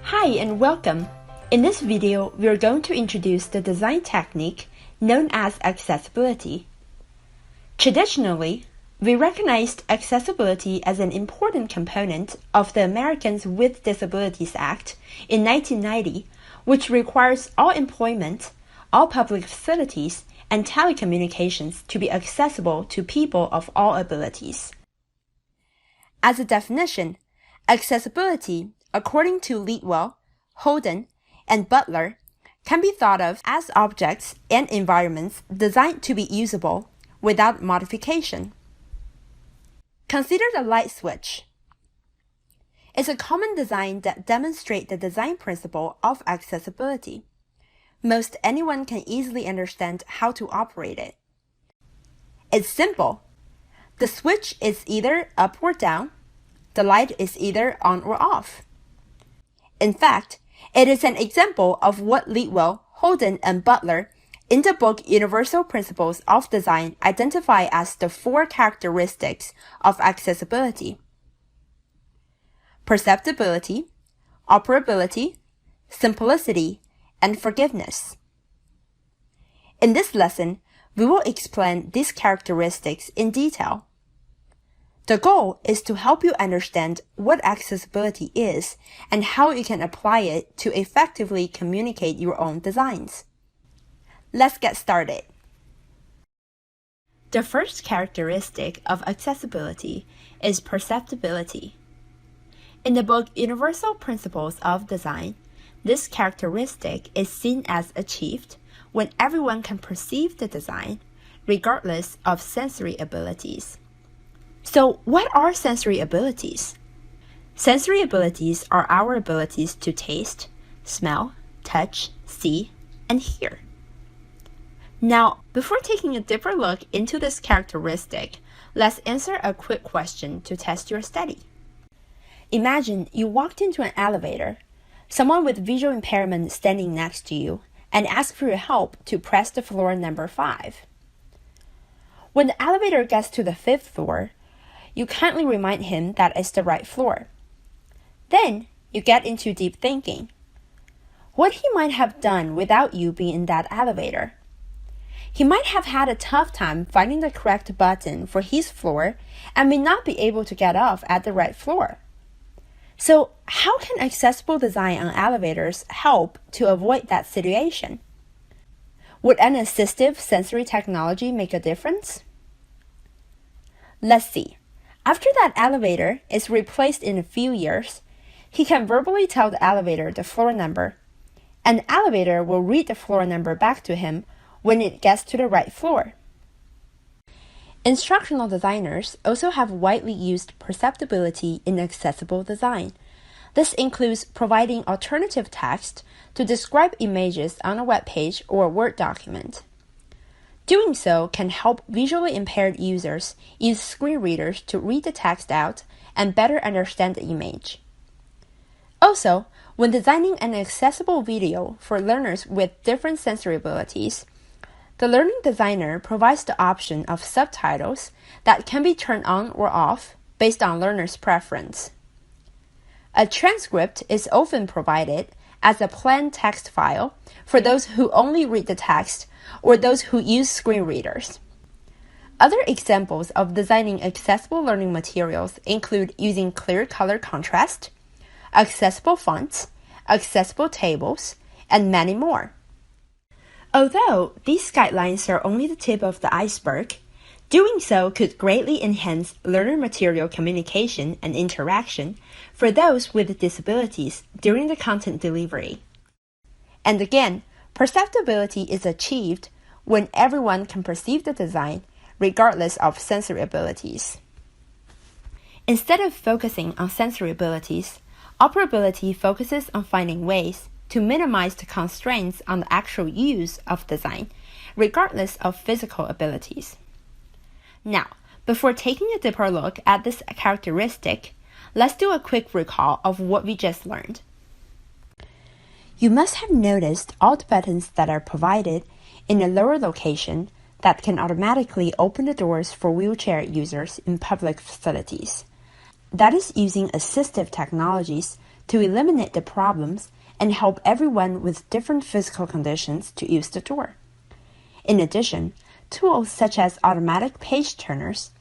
Hi and welcome! In this video, we are going to introduce the design technique known as accessibility. Traditionally, we recognized accessibility as an important component of the Americans with Disabilities Act in 1990, which requires all employment, all public facilities, and telecommunications to be accessible to people of all abilities. As a definition, accessibility, according to Leetwell, Holden, and Butler, can be thought of as objects and environments designed to be usable without modification. Consider the light switch. It's a common design that demonstrates the design principle of accessibility. Most anyone can easily understand how to operate it. It's simple. The switch is either up or down. The light is either on or off. In fact, it is an example of what Leetwell, Holden, and Butler in the book Universal Principles of Design identify as the 4 characteristics of accessibility: perceptibility, operability, simplicity, and forgiveness. In this lesson, we will explain these characteristics in detail. The goal is to help you understand what accessibility is and how you can apply it to effectively communicate your own designs. Let's get started. The first characteristic of accessibility is perceptibility. In the book Universal Principles of Design, this characteristic is seen as achieved when everyone can perceive the design, regardless of sensory abilities. So, what are sensory abilities? Sensory abilities are our abilities to taste, smell, touch, see, and hear. Now, before taking a deeper look into this characteristic, let's answer a quick question to test your study. Imagine you walked into an elevator, someone with visual impairment standing next to you, and asked for your help to press the floor number 5. When the elevator gets to the 5th floor, you kindly remind him that it's the right floor. Then, you get into deep thinking. What he might have done without you being in that elevator? He might have had a tough time finding the correct button for his floor and may not be able to get off at the right floor. So, how can accessible design on elevators help to avoid that situation? Would an assistive sensory technology make a difference? Let's see. After that elevator is replaced in a few years, he can verbally tell the elevator the floor number, and the elevator will read the floor number back to him when it gets to the right floor. Instructional designers also have widely used perceptibility in accessible design. This includes providing alternative text to describe images on a web page or Word document. Doing so can help visually impaired users use screen readers to read the text out and better understand the image. Also, when designing an accessible video for learners with different sensory abilities, the learning designer provides the option of subtitles that can be turned on or off based on learners' preference. A transcript is often provided as a plain text file for those who only read the text or those who use screen readers. Other examples of designing accessible learning materials include using clear color contrast, accessible fonts, accessible tables, and many more. Although these guidelines are only the tip of the iceberg, doing so could greatly enhance learner material communication and interaction for those with disabilities during the content delivery. And again, perceptibility is achieved when everyone can perceive the design, regardless of sensory abilities. Instead of focusing on sensory abilities, operability focuses on finding ways to minimize the constraints on the actual use of design, regardless of physical abilities. Now, before taking a deeper look at this characteristic, let's do a quick recall of what we just learned. You must have noticed all the buttons that are provided in the lower location that can automatically open the doors for wheelchair users in public facilities. That is using assistive technologies to eliminate the problems and help everyone with different physical conditions to use the door. In addition, tools such as automatic page turners,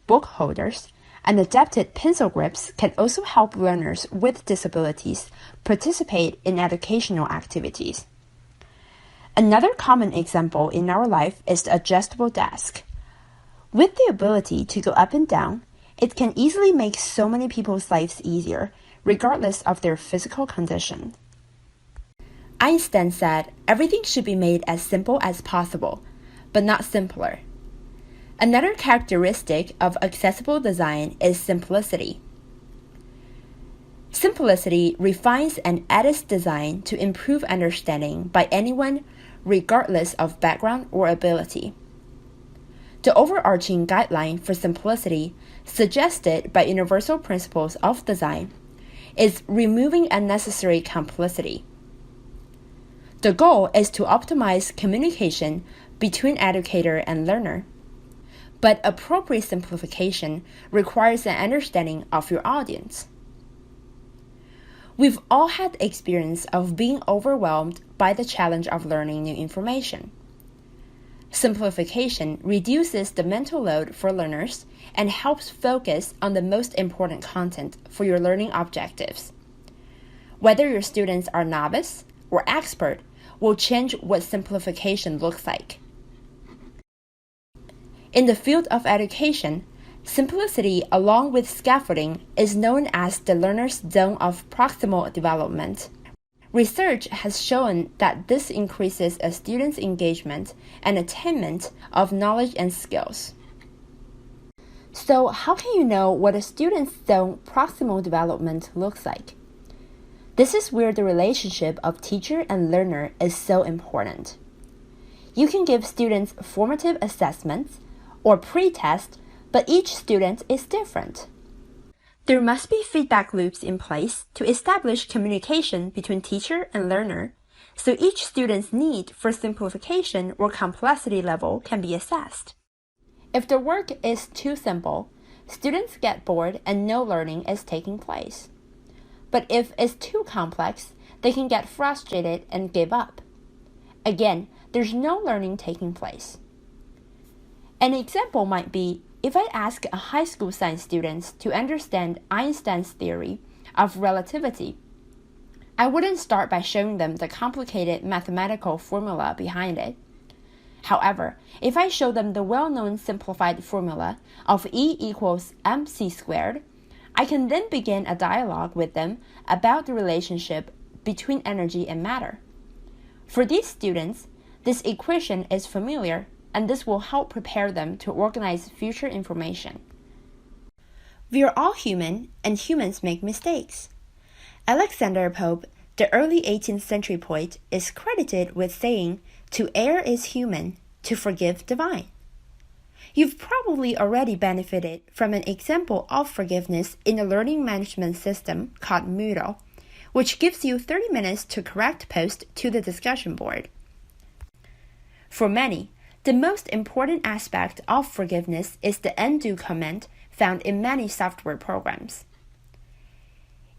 book holders, and adapted pencil grips can also help learners with disabilities participate in educational activities. Another common example in our life is the adjustable desk. With the ability to go up and down, it can easily make so many people's lives easier, regardless of their physical condition. Einstein said, "Everything should be made as simple as possible, but not simpler." Another characteristic of accessible design is simplicity. Simplicity refines and edits design to improve understanding by anyone, regardless of background or ability. The overarching guideline for simplicity, suggested by Universal Principles of Design, is removing unnecessary complexity. The goal is to optimize communication between educator and learner. But appropriate simplification requires an understanding of your audience. We've all had the experience of being overwhelmed by the challenge of learning new information. Simplification reduces the mental load for learners and helps focus on the most important content for your learning objectives. Whether your students are novice or expert will change what simplification looks like. In the field of education, simplicity along with scaffolding is known as the learner's zone of proximal development. Research has shown that this increases a student's engagement and attainment of knowledge and skills. So, how can you know what a student's zone proximal development looks like? This is where the relationship of teacher and learner is so important. You can give students formative assessments or pre-test, but each student is different. There must be feedback loops in place to establish communication between teacher and learner, so each student's need for simplification or complexity level can be assessed. If the work is too simple, students get bored and no learning is taking place. But if it's too complex, they can get frustrated and give up. Again, there's no learning taking place. An example might be if I ask a high school science students to understand Einstein's theory of relativity. I wouldn't start by showing them the complicated mathematical formula behind it. However, if I show them the well-known simplified formula of E equals mc squared, I can then begin a dialogue with them about the relationship between energy and matter. For these students, this equation is familiar, and this will help prepare them to organize future information. We are all human, and humans make mistakes. Alexander Pope, the early 18th century poet, is credited with saying, "To err is human, to forgive divine." You've probably already benefited from an example of forgiveness in a learning management system called Moodle, which gives you 30 minutes to correct post to the discussion board. For many, the most important aspect of forgiveness is the undo command found in many software programs.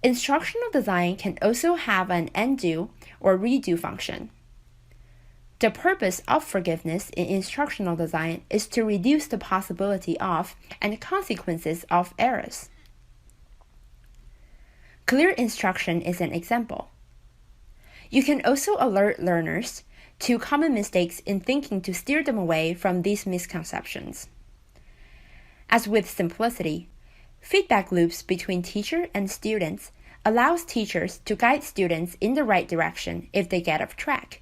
Instructional design can also have an undo or redo function. The purpose of forgiveness in instructional design is to reduce the possibility of and consequences of errors. Clear instruction is an example. You can also alert learners to common mistakes in thinking to steer them away from these misconceptions. As with simplicity, feedback loops between teacher and students allows teachers to guide students in the right direction if they get off track.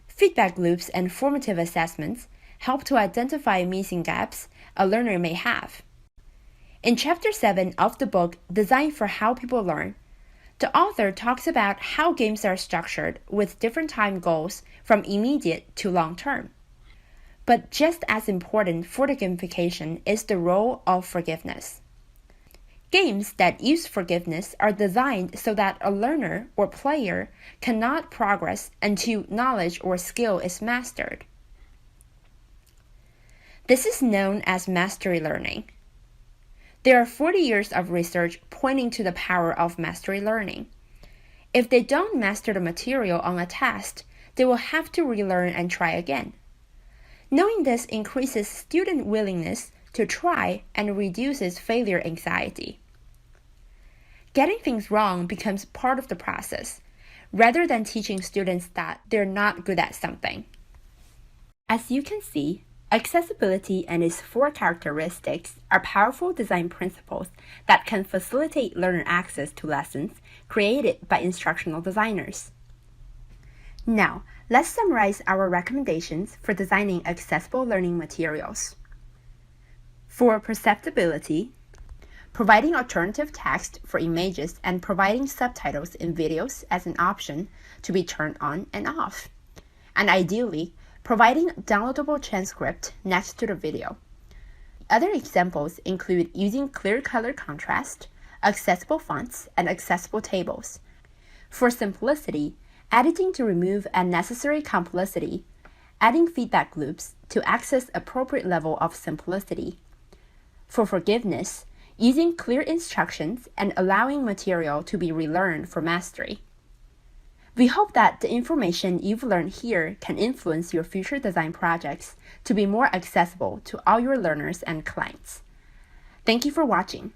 Feedback loops and formative assessments help to identify missing gaps a learner may have. In Chapter 7 of the book Design for How People Learn, the author talks about how games are structured with different time goals from immediate to long term. But just as important for the gamification is the role of forgiveness. Games that use forgiveness are designed so that a learner or player cannot progress until knowledge or skill is mastered. This is known as mastery learning. There are 40 years of research pointing to the power of mastery learning. If they don't master the material on a test, they will have to relearn and try again. Knowing this increases student willingness to try and reduces failure anxiety. Getting things wrong becomes part of the process, rather than teaching students that they're not good at something. As you can see, accessibility and its 4 characteristics are powerful design principles that can facilitate learner access to lessons created by instructional designers. Now, let's summarize our recommendations for designing accessible learning materials. For perceptibility, providing alternative text for images and providing subtitles in videos as an option to be turned on and off. And ideally, providing downloadable transcript next to the video. Other examples include using clear color contrast, accessible fonts, and accessible tables. For simplicity, editing to remove unnecessary complexity, adding feedback loops to access appropriate level of simplicity. For forgiveness, using clear instructions and allowing material to be relearned for mastery. We hope that the information you've learned here can influence your future design projects to be more accessible to all your learners and clients. Thank you for watching.